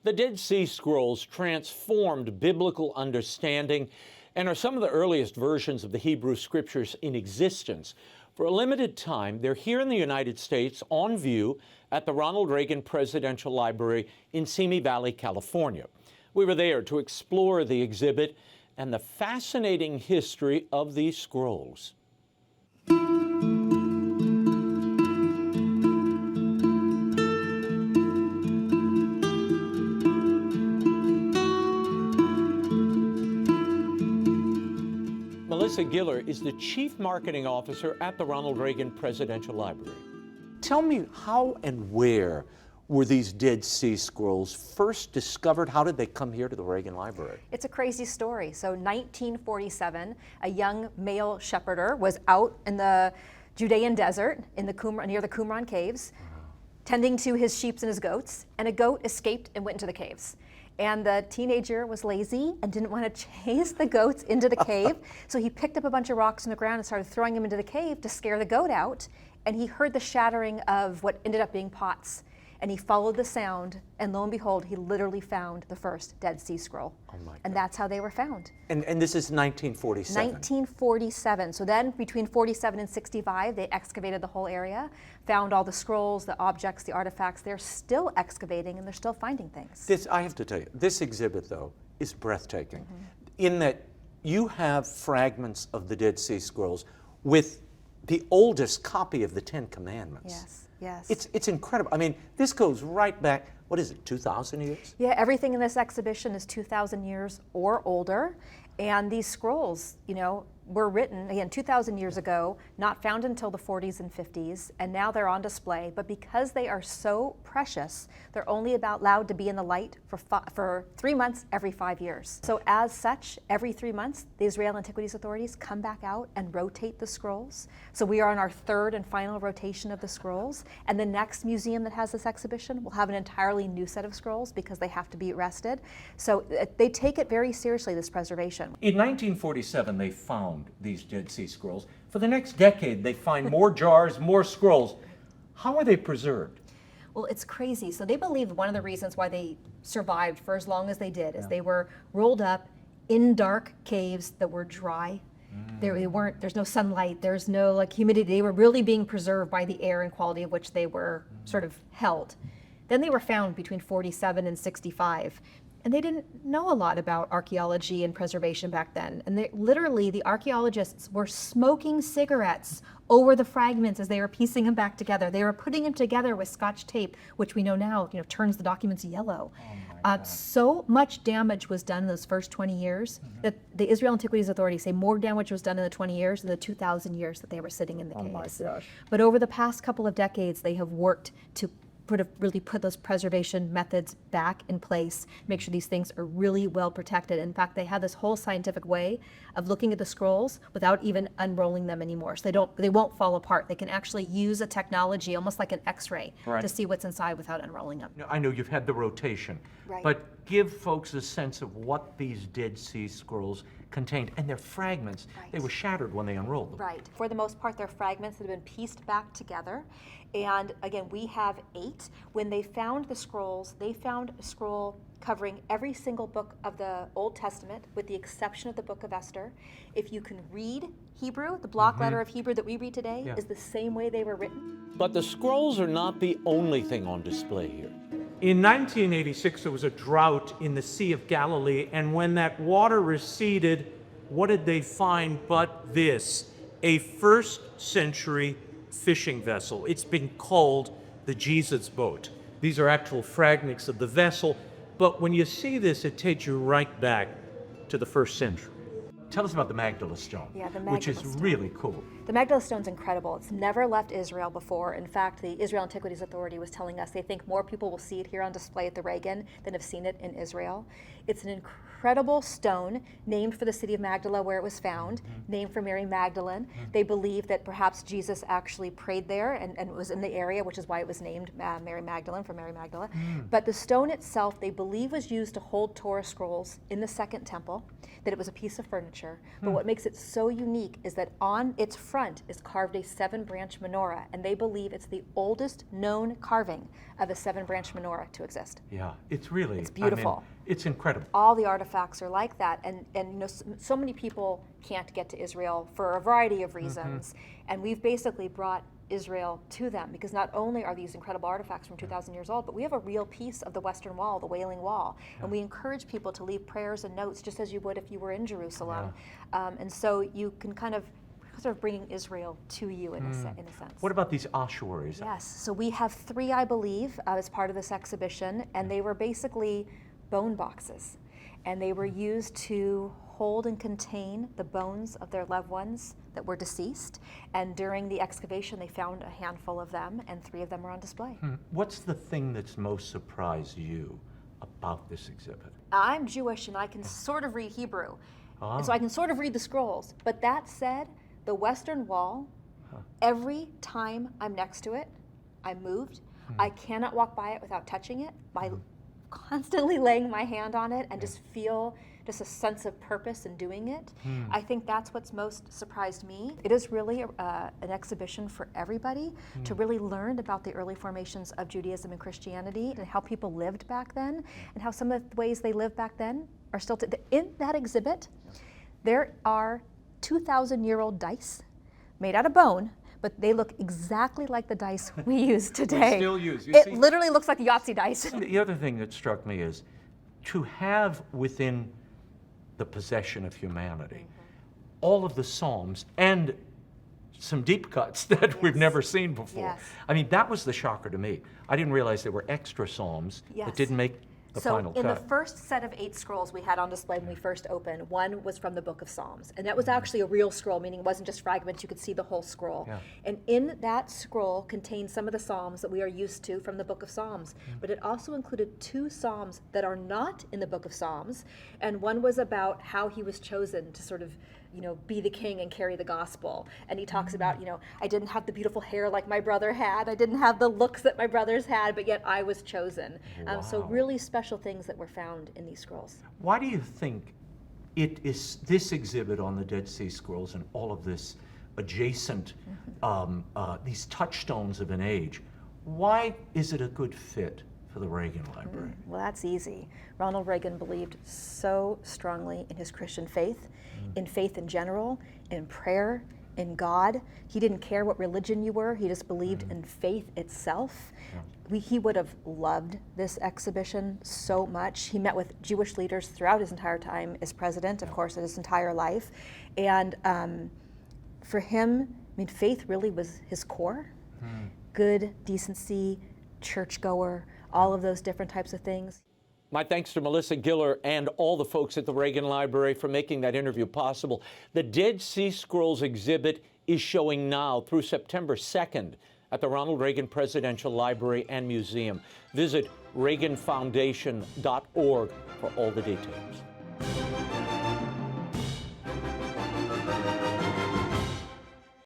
The Dead Sea Scrolls transformed biblical understanding and are some of the earliest versions of the Hebrew Scriptures in existence. For a limited time, they're here in the United States on view at the Ronald Reagan Presidential Library in Simi Valley, California. We were there to explore the exhibit and the fascinating history of these scrolls. Giller is the Chief Marketing Officer at the Ronald Reagan Presidential Library. Tell me, how and where were these Dead Sea Scrolls first discovered? How did they come here to the Reagan Library? It's a crazy story. So 1947, a young male shepherder was out in the Judean desert in the near the Qumran caves, tending to his sheep and his goats, and a goat escaped and went into the caves. And the teenager was lazy and didn't want to chase the goats into the cave. So he picked up a bunch of rocks on the ground and started throwing them into the cave to scare the goat out. And he heard the shattering of what ended up being pots. And he followed the sound, and lo and behold, he literally found the first Dead Sea Scroll. Oh my God. And that's how they were found. And this is 1947? 1947. So then between 47 and 65, they excavated the whole area, found all the scrolls, the objects, the artifacts. They're still excavating, and they're still finding things. I have to tell you, this exhibit, though, is breathtaking in that you have fragments of the Dead Sea Scrolls with the oldest copy of the Ten Commandments. Yes. Yes. It's incredible. I mean, this goes right back, what is it, 2,000 years? Yeah, everything in this exhibition is 2,000 years or older. And these scrolls, were written, again, 2,000 years ago, not found until the 40s and 50s, and now they're on display. But because they are so precious, they're only allowed to be in the light for 3 months every 5 years. So as such, every 3 months, the Israel Antiquities Authorities come back out and rotate the scrolls. So we are on our third and final rotation of the scrolls. And the next museum that has this exhibition will have an entirely new set of scrolls because they have to be rested. So they take it very seriously, this preservation. In 1947, they found these Dead Sea Scrolls. For the next decade, they find more jars, more scrolls. How are they preserved? Well, it's crazy. So they believe one of the reasons why they survived for as long as they did is they were rolled up in dark caves that were dry. There's no sunlight, there's no humidity. They were really being preserved by the air and quality of which they were sort of held. Then they were found between 47 and 65. And they didn't know a lot about archaeology and preservation back then. And the archaeologists were smoking cigarettes over the fragments as they were piecing them back together. They were putting them together with Scotch tape, which we know now, turns the documents yellow. So much damage was done in those first 20 years that the Israel Antiquities Authority say more damage was done in the 20 years than the 2,000 years that they were sitting in the caves. My gosh. But over the past couple of decades, they have worked to really put those preservation methods back in place, make sure these things are really well protected. In fact, they have this whole scientific way of looking at the scrolls without even unrolling them anymore. So they won't fall apart. They can actually use a technology, almost like an X-ray, to see what's inside without unrolling them. I know you've had the rotation, but give folks a sense of what these Dead Sea Scrolls contained, and they're fragments. They were shattered when they unrolled them. Right. For the most part, they're fragments that have been pieced back together. And again, we have 8. When they found the scrolls, they found a scroll covering every single book of the Old Testament, with the exception of the book of Esther. If you can read Hebrew, the block letter of Hebrew that we read today is the same way they were written. But the scrolls are not the only thing on display here. In 1986, there was a drought in the Sea of Galilee, and when that water receded, what did they find but this? A first century fishing vessel. It's been called the Jesus boat. These are actual fragments of the vessel, but when you see this, it takes you right back to the first century. Tell us about the Magdala Stone, which is really cool. The Magdala Stone's incredible. It's never left Israel before. In fact, the Israel Antiquities Authority was telling us they think more people will see it here on display at the Reagan than have seen it in Israel. It's an incredible stone named for the city of Magdala where it was found, named for Mary Magdalene. They believe that perhaps Jesus actually prayed there and was in the area, which is why it was named Mary Magdalene, for Mary Magdala. But the stone itself, they believe, was used to hold Torah scrolls in the Second Temple, that it was a piece of furniture. architecture, but what makes it so unique is that on its front is carved a 7-branch menorah, and they believe it's the oldest known carving of a 7-branch menorah to exist. Yeah, it's really, It's beautiful. I mean, it's incredible. All the artifacts are like that, and you know, so many people can't get to Israel for a variety of reasons, and we've basically brought Israel to them, because not only are these incredible artifacts from 2,000 years old, but we have a real piece of the Western Wall, the Wailing Wall, and we encourage people to leave prayers and notes just as you would if you were in Jerusalem. And so you can kind of sort of bringing Israel to you in a sense. What about these ossuaries? Yes, so we have 3, I believe, as part of this exhibition, and they were basically bone boxes, and they were used to hold and contain the bones of their loved ones that were deceased. And during the excavation, they found a handful of them, and 3 of them are on display. What's the thing that's most surprised you about this exhibit? I'm Jewish, and I can sort of read Hebrew, and so I can sort of read the scrolls. But that said, the Western Wall, every time I'm next to it, I'm moved. I cannot walk by it without touching it, by constantly laying my hand on it and just feel just a sense of purpose in doing it. I think that's what's most surprised me. It is really an exhibition for everybody to really learn about the early formations of Judaism and Christianity and how people lived back then, and how some of the ways they lived back then are still in that exhibit. There are 2,000-year-old dice made out of bone, but they look exactly like the dice we use today. We still use. You It see, literally looks like Yahtzee dice. the other thing that struck me is to have within the possession of humanity all of the Psalms and some deep cuts that we've never seen before. Yes. I mean, that was the shocker to me. I didn't realize there were extra Psalms Yes. that didn't make the final So in the cut. first set of 8 scrolls we had on display when we first opened, one was from the Book of Psalms. And that was actually a real scroll, meaning it wasn't just fragments, you could see the whole scroll. Yeah. And in that scroll contained some of the Psalms that we are used to from the Book of Psalms. But it also included 2 Psalms that are not in the Book of Psalms. And one was about how he was chosen to sort of, you know, be the king and carry the gospel. And he talks about, you know, I didn't have the beautiful hair like my brother had. I didn't have the looks that my brothers had, but yet I was chosen. So Wow. really special things that were found in these scrolls. Why do you think it is this exhibit on the Dead Sea Scrolls and all of this adjacent, these touchstones of an age, why is it a good fit for the Reagan Library? Well, that's easy. Ronald Reagan believed so strongly in his Christian faith, in faith in general, in prayer, in God. He didn't care what religion you were. He just believed in faith itself. He would have loved this exhibition so much. He met with Jewish leaders throughout his entire time as president, of course, his entire life. And for him, I mean, faith really was his core. Good, decency, churchgoer, all of those different types of things. My thanks to Melissa Giller and all the folks at the Reagan Library for making that interview possible. The Dead Sea Scrolls exhibit is showing now through September 2nd at the Ronald Reagan Presidential Library and Museum. Visit reaganfoundation.org for all the details.